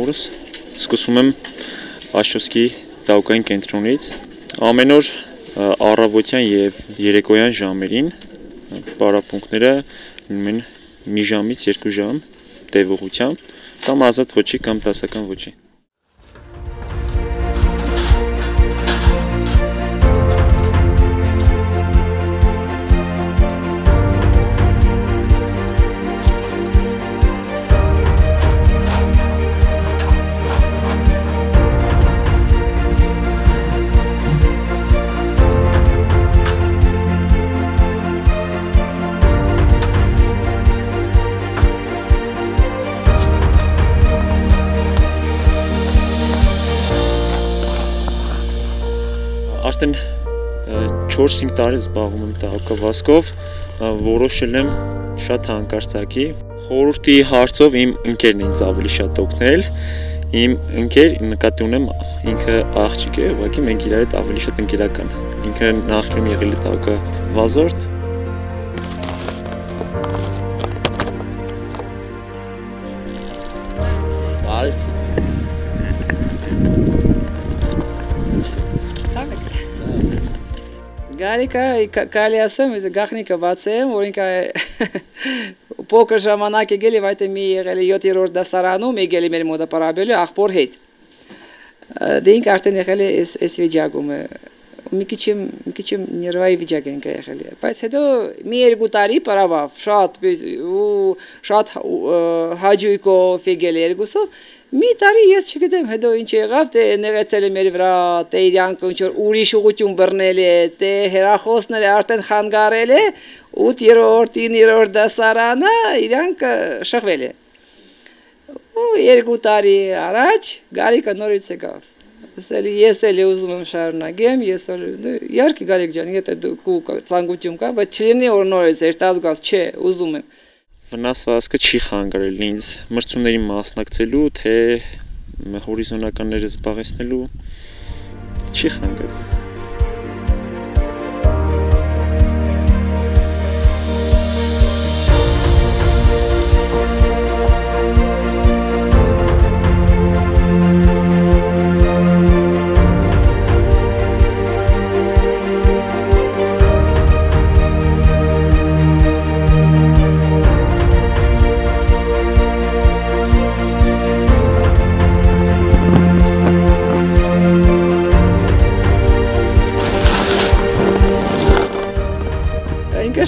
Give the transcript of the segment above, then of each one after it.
օրս սկսում եմ Աշոտսկի դահուկային կենտրոնից ամեն օր առավոտյան եւ երեկոյան ժամերին պարապմունքները լինում են մի ժամից 2 ժամ տևողությամբ կամ ազատ ոճի կամ դասական ոճի Արդեն 4-5 տարի զբաղվում եմ դահուկավազքով, որոշել եմ շատ հանկարծակի խորհրդի հարցով իմ ընկերն ինձ ավելի շատ օգնել, իմ ընկեր նկատի ունեմ ինքը աղջիկ է, ուղղակի մենք իրար հետ ավելի շատ ընկերական, ինքը նախկինում եղել է դահուկավազորդ Գարիկա կարելի ասեմ, գաղտնիքը բացեմ, որ ինքը փոքր ժամանակ եկել եւ այդ մի եղել է 7-րդ դասարանում, եկել է մեր մոտ պարաբելու աղբոր հետ։ Դե ինքը արդեն եղել է այս վիճակում, մի քիչ ներվայի վիճակ ինքը եղել է, բայց հետո մի 2 տարի պարավավ, շատ հաջույքով եկել է երկուսով։ Մի տարի ես չգիտեմ, հետո ինչ եղավ, թե նեղեցել է մեր վրա, թե իրանք ինչ-որ ուրիշ ուղղություն բռնել է, թե հեռախոսները արդեն խանգարել է, 8-րդ, 9-րդ դասարանը իրանք շղվել է։ Ու 2 տարի առաջ Գարիկը նորից եկավ։ Ես էլ ուզում եմ շարունակեմ, իհարկե Գարիկ ջան, եթե դու ցանկություն կա, բայց չլինի որ նորից երթազգաց, չէ, ուզում եմ։ Վնասվածքը չի խանգարել ինձ մրցումներին մասնակցելու, թե հորիզոնականները զբաղեցնելու չի խանգարել։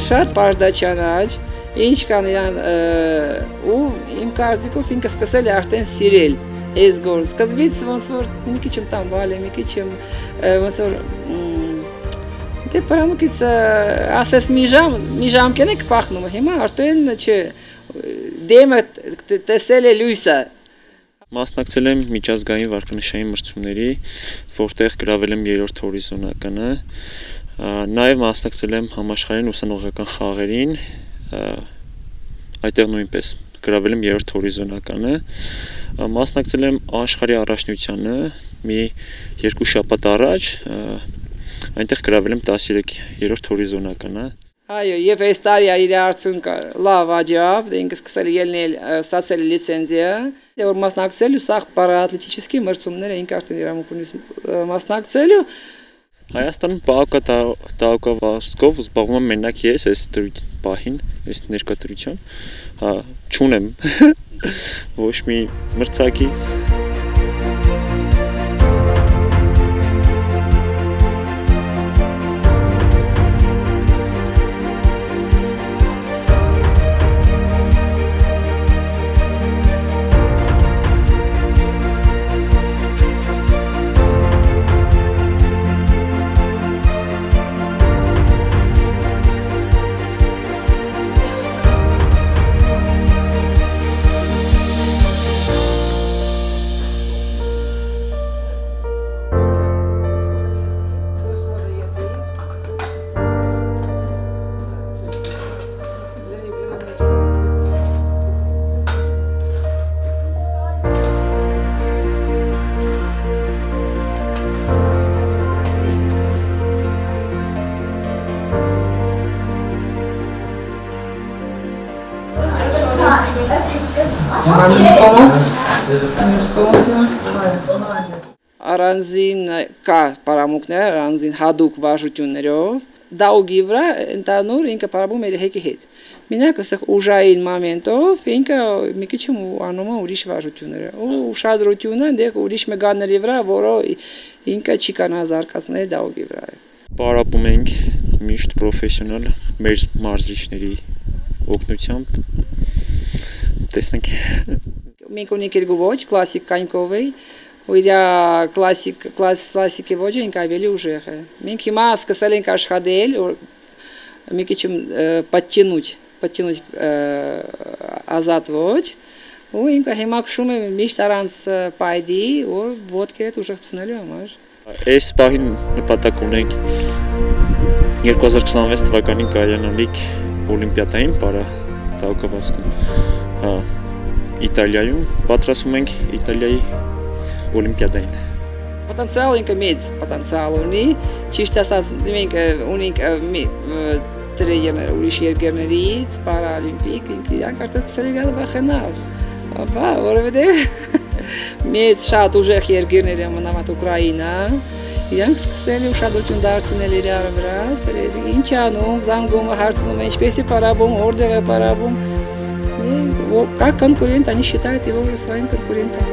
Շատ բարդաչանաչ, ինչ կան իրան ու իմ կարծիքով ինքը սկսել է արդեն սիրել այս գործը։ Սկզբից ոնց որ մի քիչ եմ տանվալ է, մի քիչ եմ ոնց որ դե պարամուկից ասես մի ժամ կենեք փախնում, հիմա արդեն չէ, դեմը տեսել է լույսը։ Մասնակցել եմ միջազգային վարկանիշային մրցումների, որտեղ գրավել եմ 3-րդ հորիզոնականը։ Նաև մասնակցել եմ համաշխարհային ուսանողական խաղերին, այդտեղ նույնպես գրավել եմ 3-րդ հորիզոնականը, մասնակցել եմ աշխարհի առաջնությանը մի 2 շաբաթ առաջ, այնտեղ գրավել եմ 13-րդ հորիզոնականը։ Այո, եւ այս տարի իր արդյունքը լավ աջավ, դե ինքը սկսել ելնել, ստացել լիցենզիա, որ մասնակցելու սա պարաատլետիկի մրցումները ինքը արդեն իրավունք ունի մասնակցելու։ Հայաստանում դահուկավազքով զբաղվում եմ մենակ ես այս պահին, այս ներկա դրությամբ, չունեմ ոչ մի մրցակից։ Mami, ¿cómo? Առանձին կա պարամունքներ, առանձին հատուկ վարժություններով, դա ուղի վրա ընդհանուր ինքը պարապում էր հեկի հետ։ Մենակ ասենք ուժային մոմենտով ինքը մի քիչ անում է ուրիշ վարժությունները։ Ու ուշադրությունը դեք ուրիշ մեգանների վրա, որը ինքը չի կարող զարգացնել դա ուղի վրա։ Պարապում ենք միշտ պրոֆեսիոնալ մեր մարզիչների օգնությամբ։ Տեսնենք։ Մենք ունենք երկու ոչ, կլասիկ կանյկովի, ու իր կլասիկի ոճը ինք ավելի ուժեղ է։ Մենք հիմա սկսել ենք աշխատել, մի քիչ պատճենуть ազատ ոչ, ու ինքը հիմա քշում է միշտ առանց պայդի, որ ոտքերը ուժեղացնելու համար։ Այս պահին նպատակ ունենք 2026 թվականին կայանալիք օլիմպիադային պարադահոկավազքում Իտալիայում պատրաստվում ենք Իտալիայի օլիմպիադային։ Պոտենցիալ ինքը մեծ պոտենցիալ ունի, ճիշտ ասած մենք ունենք տրեյներներ ուրիշ երկրներից, պարաօլիմպիկ, ինքը իրանք արդեն սկսել իրար վախենալ։ Ապա որովհետև մեծ շատ ուժեղ երկրներ են մնամատ Ուկրաինա, իրանք սկսել ուշադրություն դարձնել իրար վրա, ինչ անում, զանգում, հարցնում են, ինչպես է պարապում, որտեղ է պարապում։ Как конкурент, они считают его уже своим конкурентом.